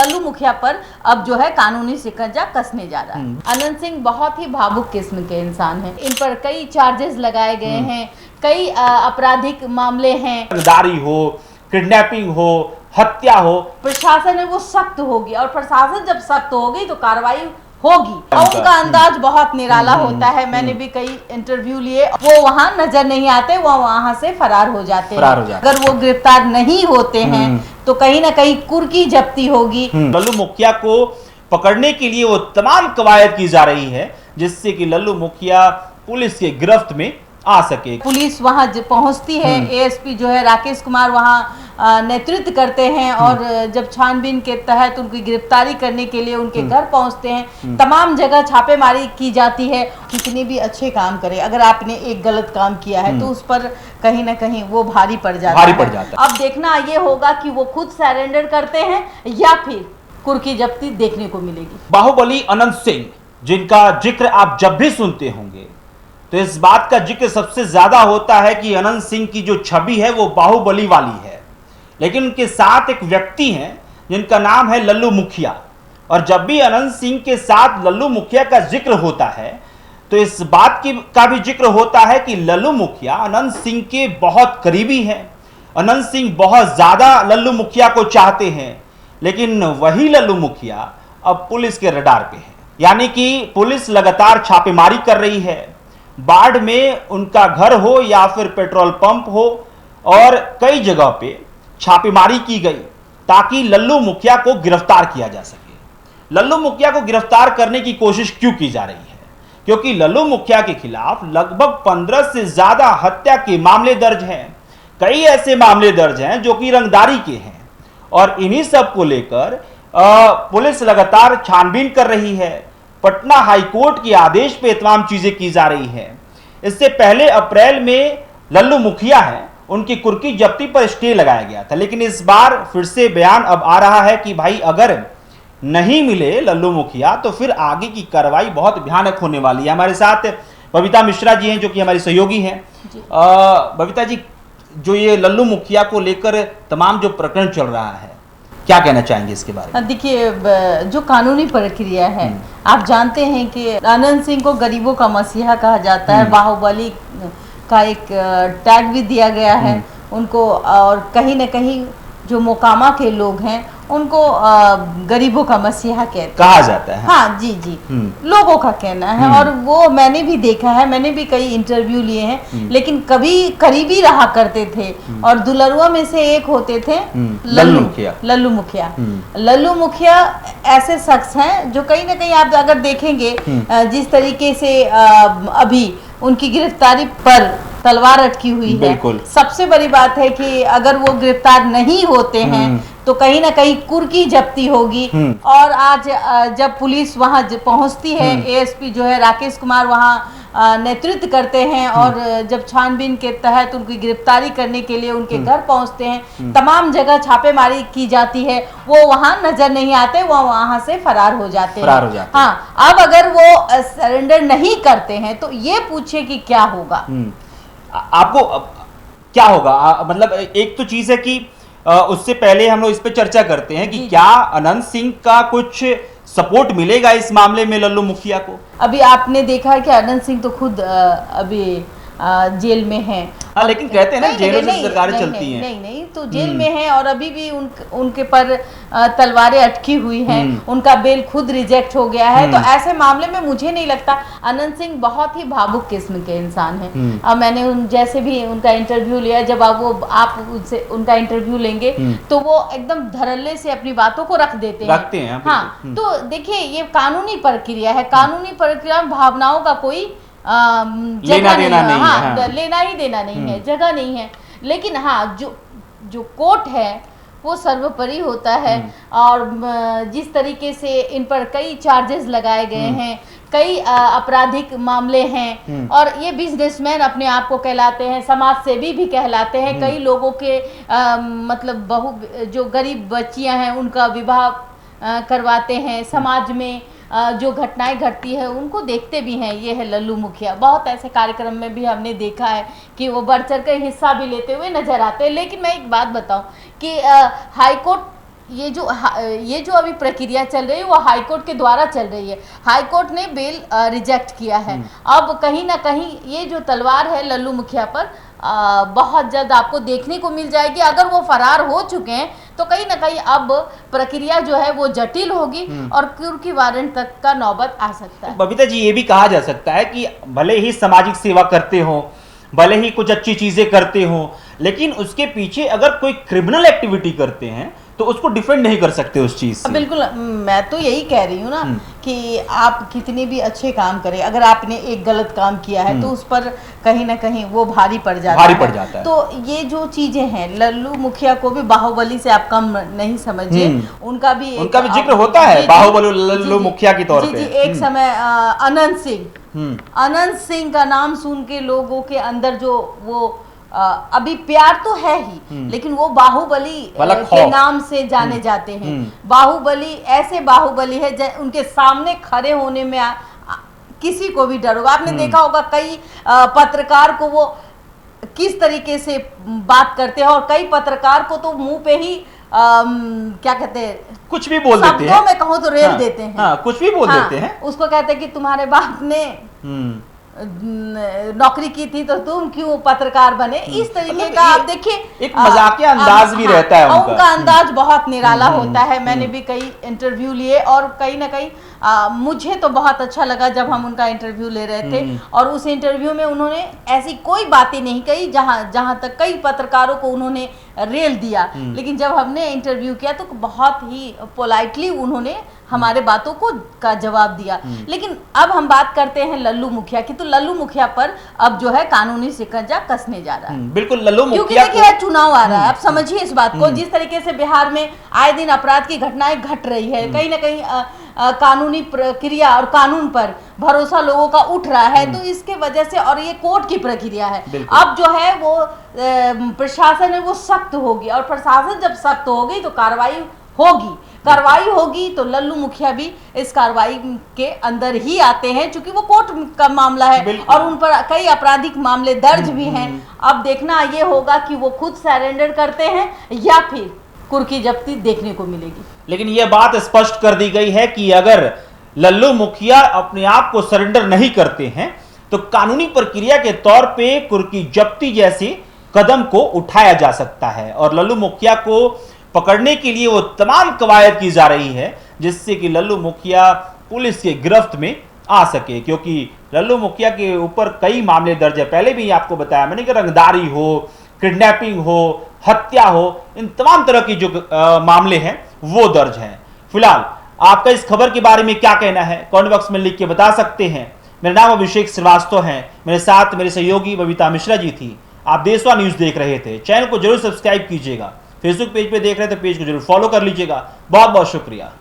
लल्लू मुखिया पर अब जो है कानूनी शिकंजा कसने जा रहा है। अनंत सिंह बहुत ही भावुक किस्म के इंसान हैं। इन पर कई चार्जेस लगाए गए हैं, कई आपराधिक मामले हैं, दारी हो, किडनैपिंग हो, हत्या हो। प्रशासन है वो सख्त होगी और प्रशासन जब सख्त होगी तो कार्रवाई होगी। और उनका अंदाज बहुत निराला होता है। मैंने भी कई इंटरव्यू लिए, वो वहाँ नजर नहीं आते, वो वहाँ से फरार हो जाते हैं। अगर वो गिरफ्तार नहीं होते हैं तो कहीं ना कहीं कुर्की जब्ती होगी। लल्लू मुखिया को पकड़ने के लिए वो तमाम कवायद की जा रही है जिससे कि लल्लू मुखिया पुलिस के गिरफ्त में आ सके। पुलिस वहां पहुंचती है, एएसपी जो है राकेश कुमार वहां नेतृत्व करते हैं और जब छानबीन के तहत उनकी गिरफ्तारी करने के लिए उनके घर पहुंचते हैं। तमाम जगह छापेमारी की जाती है। कितने भी अच्छे काम करे, अगर आपने एक गलत काम किया है तो उस पर कहीं ना कहीं वो भारी पड़ जाता है। अब देखना ये होगा कि वो खुद सरेंडर करते हैं या फिर कुर्की जब्ती देखने को मिलेगी। बाहुबली अनंत सिंह, जिनका जिक्र आप जब भी सुनते होंगे तो इस बात का जिक्र सबसे ज्यादा होता है कि अनंत सिंह की जो छवि है वो बाहुबली वाली है, लेकिन उनके साथ एक व्यक्ति हैं जिनका नाम है लल्लू मुखिया। और जब भी अनंत सिंह के साथ लल्लू मुखिया का जिक्र होता है तो इस बात का भी जिक्र होता है कि लल्लू मुखिया अनंत सिंह के बहुत करीबी हैं। अनंत सिंह बहुत ज्यादा लल्लू मुखिया को चाहते हैं, लेकिन वही लल्लू मुखिया अब पुलिस के रडार पे है। यानी कि पुलिस लगातार छापेमारी कर रही है। बाढ़ में उनका घर हो या फिर पेट्रोल पंप हो, और कई जगह पे छापेमारी की गई ताकि लल्लू मुखिया को गिरफ्तार किया जा सके। लल्लू मुखिया को गिरफ्तार करने की कोशिश क्यों की जा रही है? क्योंकि लल्लू मुखिया के खिलाफ लगभग 15 से ज्यादा हत्या के मामले दर्ज हैं। कई ऐसे मामले दर्ज हैं जो कि रंगदारी के हैं, और इन्हीं सब को लेकर पुलिस लगातार छानबीन कर रही है। पटना हाईकोर्ट के आदेश पे तमाम चीजें की जा रही है। इससे पहले अप्रैल में लल्लू मुखिया है, उनकी कुर्की जब्ती पर स्टे लगाया गया था, लेकिन इस बार फिर से बयान अब आ रहा है कि भाई अगर नहीं मिले लल्लू मुखिया तो फिर आगे की कार्रवाई बहुत भयानक होने वाली है। हमारे साथ बबीता मिश्रा जी हैं जो कि हमारी सहयोगी हैं। बबीता जी, जो ये लल्लू मुखिया को लेकर तमाम जो प्रकरण चल रहा है, क्या कहना चाहेंगे इसके बारे में? देखिए, जो कानूनी प्रक्रिया है, आप जानते हैं कि अनंत सिंह को गरीबों का मसीहा कहा जाता है। बाहुबली का एक टैग भी दिया गया है उनको, और कहीं ना कहीं जो मोकामा के लोग हैं उनको गरीबों का मसीहा कहा जाता है। हाँ जी जी, लोगों का कहना है। और वो मैंने भी देखा है, मैंने भी कई इंटरव्यू लिए हैं, लेकिन कभी करीबी रहा करते थे और दुलरुआ में से एक होते थे लल्लू मुखिया। लल्लू मुखिया ऐसे शख्स हैं जो कहीं ना कहीं आप अगर देखेंगे जिस तरीके से अभी उनकी गिरफ्तारी पर तलवार अटकी हुई है। सबसे बड़ी बात है कि अगर वो गिरफ्तार नहीं होते हैं तो कहीं ना कहीं कुर्की जब्ती होगी। और आज जब पुलिस वहां पहुंचती है, एएसपी जो है राकेश कुमार वहां नेतृत्व करते हैं और जब छानबीन के तहत उनकी गिरफ्तारी करने के लिए उनके घर पहुंचते हैं, तमाम जगह छापेमारी की जाती है, वो वहां नजर नहीं आते, वो वहां से फरार हो जाते हैं। हाँ, अब अगर वो सरेंडर नहीं करते हैं तो ये पूछे कि क्या होगा। आपको क्या होगा? मतलब एक तो चीज है कि उससे पहले हम लोग इस पे चर्चा करते हैं कि क्या अनंत सिंह का कुछ सपोर्ट मिलेगा इस मामले में लल्लू मुखिया को? अभी आपने देखा है कि अनंत सिंह तो खुद अभी जेल में हैं। हाँ, लेकिन कहते हैं ना जेलों से सरकारें चलती हैं। नहीं, तो जेल में हैं और अभी भी उनके पर तलवारें अटकी हुई हैं। उनका बेल खुद रिजेक्ट हो गया है। तो ऐसे मामले में मुझे नहीं लगता, अनंत सिंह बहुत ही भावुक किस्म के इंसान हैं। अब मैंने जैसे भी उनका इंटरव्यू लिया, जब आप उनसे उनका इंटरव्यू लेंगे तो वो एकदम धड़ल्ले से अपनी बातों को रखते हैं। हाँ, तो देखिए ये कानूनी प्रक्रिया है। कानूनी प्रक्रिया में भावनाओं का कोई लेना देना नहीं है। हाँ, लेना ही देना नहीं है, जगह नहीं है। लेकिन हाँ, जो कोर्ट है वो सर्वोपरि होता है। और जिस तरीके से इन पर कई चार्जेस लगाए गए हैं, कई आपराधिक मामले हैं, और ये बिजनेसमैन अपने आप को कहलाते हैं, समाज सेवी भी कहलाते हैं। कई लोगों के मतलब जो गरीब बच्चियां हैं उनका विवाह करवाते हैं। समाज में जो घटनाएं घटती है उनको देखते भी हैं। ये है लल्लू मुखिया। बहुत ऐसे कार्यक्रम में भी हमने देखा है कि वो बढ़ चढ़ कर हिस्सा भी लेते हुए नजर आते हैं। लेकिन मैं एक बात बताऊं कि हाईकोर्ट ये जो अभी प्रक्रिया चल रही है वो हाई कोर्ट के द्वारा चल रही है। हाई कोर्ट ने बेल रिजेक्ट किया है। अब कहीं ना कहीं ये जो तलवार है लल्लू मुखिया पर बहुत जल्द आपको देखने को मिल जाएगी। अगर वो फरार हो चुके हैं तो कहीं ना कहीं अब प्रक्रिया जो है वो जटिल होगी और कुर्की वारंट तक का नौबत आ सकता है। बबीता जी, ये भी कहा जा सकता है कि भले ही सामाजिक सेवा करते हो, भले ही कुछ अच्छी चीजें करते हो, लेकिन उसके पीछे अगर कोई क्रिमिनल एक्टिविटी करते हैं तो उसको डिफेंड नहीं कर सकते उस चीज से। बिल्कुल, मैं तो यही कह रही हूँ ना कि आप कितने भी अच्छे काम करें, अगर आपने एक गलत काम किया है तो उस पर कहीं ना कहीं वो भारी पड़ जाता है। तो ये जो चीजें हैं, लल्लू मुखिया को भी बाहुबली से आप कम नहीं समझिए, उनका भी जिक्र होता है बाहुबली लल्लू मुखिया के तौर पे। एक समय अनंत सिंह का नाम सुन के लोगों के अंदर जो वो अभी प्यार तो है ही, लेकिन वो बाहुबली के नाम से जाने जाते हैं। बाहुबली ऐसे बाहुबली है उनके सामने खड़े होने में किसी को भी डर होगा। आपने देखा होगा कई पत्रकार को वो किस तरीके से बात करते हैं, और कई पत्रकार को तो मुंह पे ही क्या कहते हैं, कुछ भी बोल देते हैं, शब्दों में कहूँ तो रेल देते हैं। कुछ भी बोल देते हैं। उसको कहते हैं कि तुम्हारे बाप ने नौकरी की थी तो तुम क्यों पत्रकार बने, इस तरीके का आप देखिए एक मजाकिया अंदाज भी रहता है उनका अंदाज बहुत निराला होता है। मैंने भी कई इंटरव्यू लिए और कहीं ना कहीं मुझे तो बहुत अच्छा लगा जब हम उनका इंटरव्यू ले रहे थे, और उस इंटरव्यू में उन्होंने ऐसी कोई बातें नहीं कही जहां तक कई पत्रकारों को उन्होंने रेल दिया, लेकिन जब हमने इंटरव्यू किया तो बहुत ही पोलाइटली उन्होंने हमारे बातों का जवाब दिया। लेकिन अब हम बात करते हैं लल्लू मुखिया की, तो लल्लू मुखिया पर अब जो है कानूनी शिकंजा कसने जा रहा है। बिल्कुल, लल्लू मुखिया क्योंकि देखिए चुनाव आ रहा है, आप समझिए इस बात को। जिस तरीके से बिहार में आए दिन अपराध की घटनाएं घट रही है, कहीं ना कहीं कानूनी प्रक्रिया और कानून पर भरोसा लोगों का उठ रहा है, तो इसके वजह से, और ये कोर्ट की प्रक्रिया है, अब जो है वो प्रशासन है वो सख्त होगी, और प्रशासन जब सख्त होगी तो कार्रवाई होगी तो लल्लू मुखिया भी इस कार्रवाई के अंदर ही आते हैं, क्योंकि वो कोर्ट का मामला है और उन पर कई आपराधिक मामले दर्ज भी हैं। अब देखना ये होगा कि वो खुद सरेंडर करते हैं या फिर कुर्की जब्ती देखने को मिलेगी। लेकिन यह बात स्पष्ट कर दी गई है कि अगर लल्लू मुखिया अपने आप को सरेंडर नहीं करते हैं तो कानूनी प्रक्रिया के तौर पे कुर्की जब्ती जैसी कदम को उठाया जा सकता है, और लल्लू मुखिया को पकड़ने के लिए वो तमाम कवायद की जा रही है जिससे कि लल्लू मुखिया पुलिस के गिरफ्त में आ सके, क्योंकि लल्लू मुखिया के ऊपर कई मामले दर्ज है। पहले भी आपको बताया मैंने कि रंगदारी हो, किडनैपिंग हो, हत्या हो, इन तमाम तरह की जो मामले हैं वो दर्ज हैं। फिलहाल आपका इस खबर के बारे में क्या कहना है कमेंट बॉक्स में लिख के बता सकते हैं। मेरा नाम अभिषेक श्रीवास्तव है, मेरे साथ मेरे सहयोगी बबीता मिश्रा जी थी। आप देशवा न्यूज देख रहे थे, चैनल को जरूर सब्सक्राइब कीजिएगा। फेसबुक पेज पे देख रहे थे, पेज को जरूर फॉलो कर लीजिएगा। बहुत बहुत शुक्रिया।